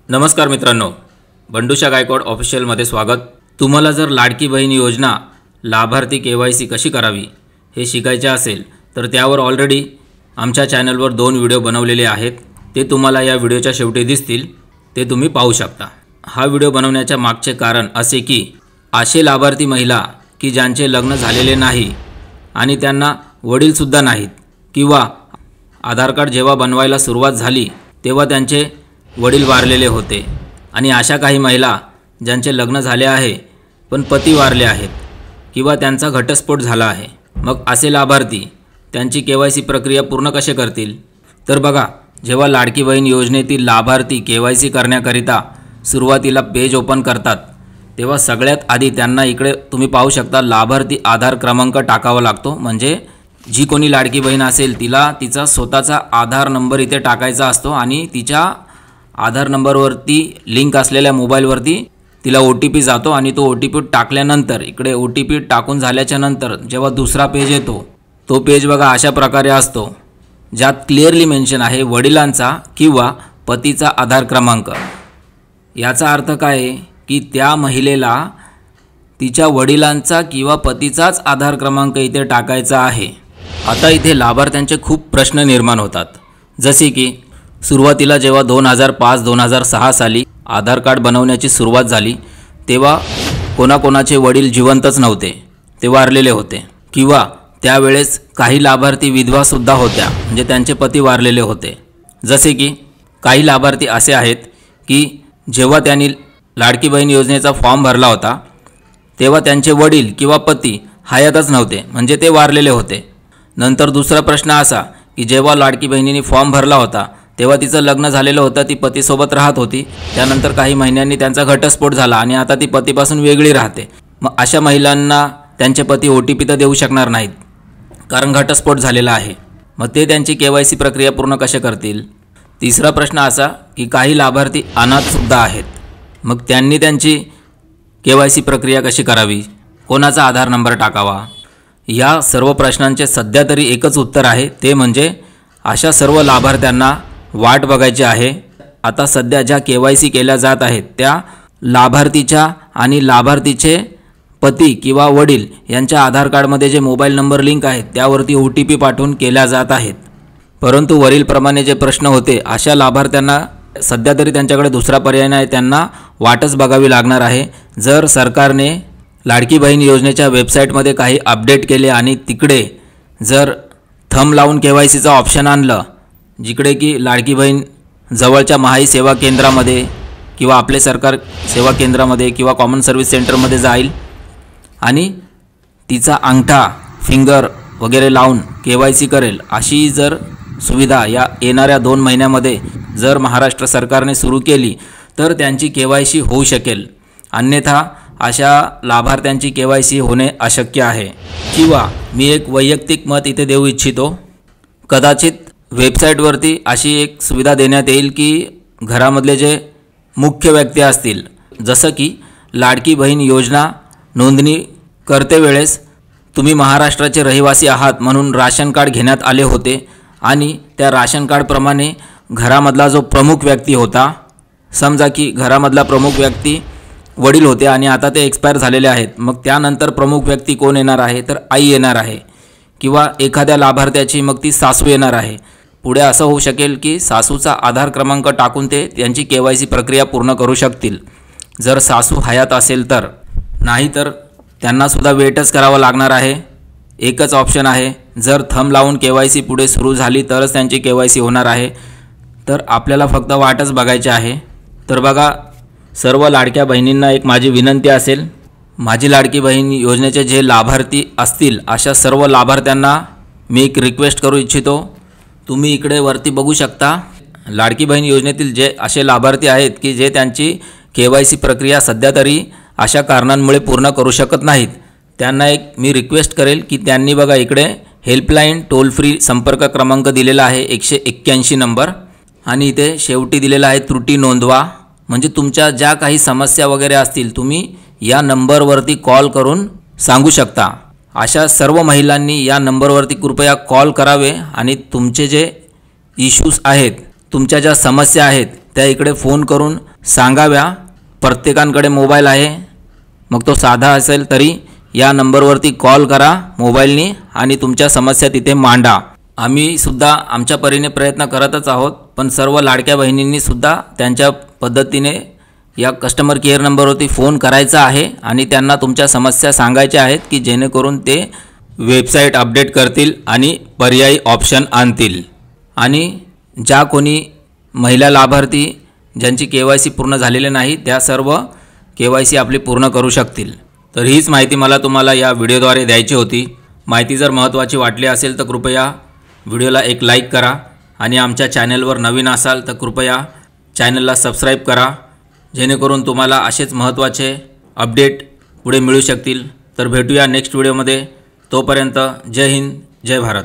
नमस्कार मित्रांनो, बंडूशा गायकवाड ऑफिशियलमध्ये स्वागत। तुम्हाला जर लाडकी बहीण योजना लाभार्थी KYC कशी करावी हे शिकायचे असेल तर त्यावर ऑलरेडी आमच्या चॅनलवर 2 व्हिडिओ बनवलेले आहेत। ते तुम्हाला या व्हिडिओच्या शेवटी दिसतील, ते तुम्ही पाहू शकता। हा व्हिडिओ बनवण्याच्या मागचे कारण असे की असे लाभार्थी महिला की ज्यांचे लग्न झालेले नाही आणि त्यांना वडील सुद्धा नाहीत किंवा आधार कार्ड जेव्हा बनवायला सुरुवात झाली तेव्हा त्यांचे वडील वारलेले होते आणि अशा काही महिला ज्यांचे लग्न झाले आहे पण पती वारले आहेत किंवा त्यांचा घटस्फोट झाला आहे, मग असे लाभार्थी त्यांची KYC प्रक्रिया पूर्ण कसे करतील? तर बघा, जेव्हा लाडकी बहीण योजनेतील लाभार्थी KYC करण्याकरिता सुरुवातीला पेज ओपन करतात तेव्हा सगळ्यात आधी त्यांना इकडे तुम्ही पाहू शकता लाभार्थी आधार क्रमांक टाकावा लागतो। म्हणजे जी कोणी लाडकी बहीण असेल तिला तिचा स्वतःचा आधार नंबर इथे टाकायचा असतो आणि तिच्या आधार नंबरवरती लिंक असलेल्या मोबाईलवरती तिला OTP जातो आणि तो OTP टाकल्यानंतर इकडे OTP टाकून झाल्याच्या नंतर जेव्हा दुसरा पेज येतो तो पेज बघा अशा प्रकारे असतो, ज्यात क्लिअरली मेन्शन आहे वडिलांचा किंवा पतीचा आधार क्रमांक। याचा अर्थ काय आहे की त्या महिलेला तिच्या वडिलांचा किंवा पतीचाच आधार क्रमांक इथे टाकायचा आहे। आता इथे लाभार्थ्यांचे खूप प्रश्न निर्माण होतात, जसे की सुरुवातीला जेव्हा 2005-2006 साली आधार कार्ड बनवण्याची सुरुवात झाली तेव्हा कोणाकोणाचे वडील जिवंतच नव्हते, ते वारलेले होते किंवा त्यावेळेस काही लाभार्थी विधवासुद्धा होत्या, म्हणजे त्यांचे पती वारलेले होते। जसे की काही लाभार्थी असे आहेत की जेव्हा त्यांनी लाडकी बहीण योजनेचा फॉर्म भरला होता तेव्हा त्यांचे वडील किंवा पती हयातच नव्हते, म्हणजे ते वारलेले होते। नंतर दुसरा प्रश्न असा की जेव्हा लाडकी बहिणीने फॉर्म भरला होता तेव्हा तिचं लग्न झालेलं होतं, ती पतीसोबत राहत होती, त्यानंतर काही महिन्यांनी त्यांचा घटस्फोट झाला आणि आता ती पतीपासून वेगळी राहते। मग अशा महिलांना त्यांचे पती OTP तर देऊ शकणार नाहीत कारण घटस्फोट झालेला आहे, मग ते त्यांची KYC प्रक्रिया पूर्ण कसे करतील? तिसरा प्रश्न असा की काही लाभार्थी अनाथसुद्धा आहेत, मग त्यांनी त्यांची KYC प्रक्रिया कशी करावी? कोणाचा आधार नंबर टाकावा? या सर्व प्रश्नांचे सध्या तरी एकच उत्तर आहे, ते म्हणजे अशा सर्व लाभार्थ्यांना वाट बघायची आहे। आता सध्या ज्या KYC केल्या जात आहेत त्या लाभार्थीच्या आणि लाभार्थीचे पती किंवा वडील यांच्या आधार कार्डमध्ये जे मोबाईल नंबर लिंक आहेत त्यावरती OTP पाठवून केल्या जात आहेत। परंतु वरीलप्रमाणे जे प्रश्न होते अशा लाभार्थ्यांना सध्या तरी त्यांच्याकडे दुसरा पर्याय नाही, त्यांना वाटच बघावी लागणार आहे। जर सरकारने लाडकी बहीण योजनेच्या वेबसाईटमध्ये काही अपडेट केले आणि तिकडे जर थंब लावून KYCचा ऑप्शन आणलं, जिकडे की लाडकी बहीण जवळच्या महाई सेवा केंद्रामध्ये किंवा आपले सरकार सेवा केंद्रामध्ये किंवा कॉमन सर्व्हिस सेंटरमध्ये जाईल आणि तिचा अंगठा फिंगर वगैरे लावून KYC करेल, अशी जर सुविधा या येणाऱ्या 2 महिन्यामध्ये जर महाराष्ट्र सरकारने सुरू केली तर त्यांची KYC होऊ शकेल। अन्यथा अशा लाभार्थ्यांची KYC होणे अशक्य आहे। किंवा मी एक वैयक्तिक मत इथे देऊ इच्छितो, कदाचित वेबसाईटवरती अशी एक सुविधा देण्यात येईल की घरामधले जे मुख्य व्यक्ती असतील, जसं की लाडकी बहीण योजना नोंदणी करते वेळेस तुम्ही महाराष्ट्राचे रहिवासी आहात म्हणून राशन कार्ड घेण्यात आले होते आणि त्या राशन कार्डप्रमाणे घरामधला जो प्रमुख व्यक्ती होता, समजा की घरामधला प्रमुख व्यक्ती वडील होते आणि आता ते एक्सपायर झालेले आहेत, मग त्यानंतर प्रमुख व्यक्ती कोण येणार आहे? तर आई येणार आहे किंवा एखाद्या लाभार्थ्याची मग ती सासू येणार आहे। पुढे असं होऊ शकेल की सासूचा आधार क्रमांक टाकून ते त्यांची KYC प्रक्रिया पूर्ण करू शकतील, जर सासू हयात असेल तर। नाहीतर त्यांनासुद्धा वेटच करावं लागणार आहे। एकच ऑप्शन आहे, जर थंब लावून KYC पुढे सुरू झाली तरच त्यांची KYC होणार आहे। तर आपल्याला फक्त वाटच बघायची आहे। तर बघा, सर्व लाडक्या बहिणींना एक माझी विनंती असेल, माझी लाडकी बहीण योजनेचे जे लाभार्थी असतील अशा सर्व लाभार्थ्यांना मी एक रिक्वेस्ट करू इच्छितो। तुम्ही इकडे वरती बघू शकता, लाडकी बहीण योजनेतील जे असे लाभार्थी आहेत की जे त्यांची KYC प्रक्रिया सध्या तरी अशा कारणांमुळे पूर्ण करू शकत नाहीत, त्यांना एक मी रिक्वेस्ट करेल की त्यांनी बघा इकडे हेल्पलाईन टोल फ्री संपर्क क्रमांक दिलेला आहे 181 नंबर आणि इथे शेवटी दिलेला आहे त्रुटी नोंदवा। म्हणजे तुमच्या ज्या काही समस्या वगैरे असतील तुम्ही या नंबरवरती कॉल करून सांगू शकता। अशा सर्व महिलांनी या नंबरवरती कृपया कॉल करावे आणि तुमचे जे इश्यूज आहेत, तुमच्या ज्या समस्या आहेत त्या इकडे फोन करून सांगाव्या। प्रत्येकाकडे मोबाईल आहे, मग तो साधा असेल तरी या नंबरवरती कॉल करा मोबाईलनी आणि तुमच्या समस्या तिथे मांडा। आम्ही सुद्धा आमच्या परीने प्रयत्न करतच आहोत, पण सर्व लाडक्या बहिणींनी सुद्धा त्यांच्या पद्धतीने या कस्टमर केअर नंबरवरती फोन करायचा आहे आणि त्यांना तुमच्या समस्या सांगायच्या आहेत की जेणेकरून ते वेबसाईट अपडेट करतील आणि पर्यायी ऑप्शन आणतील। आणि ज्या कोणी महिला लाभार्थी ज्यांची KYC पूर्ण झालेली नाही त्या सर्व KYC आपली पूर्ण करू शकतील। तर हीच माहिती मला तुम्हाला या व्हिडिओद्वारे द्यायची होती। माहिती जर महत्त्वाची वाटली असेल तर कृपया व्हिडिओला एक लाईक करा आणि आमच्या चॅनलवर नवीन असाल तर कृपया चॅनलला सबस्क्राईब करा, जेणेकरून तुम्हाला असेच महत्त्वाचे अपडेट पुढे मिळू शकतील। तर भेटूया नेक्स्ट व्हिडिओमध्ये। तोपर्यंत जय हिंद, जय भारत।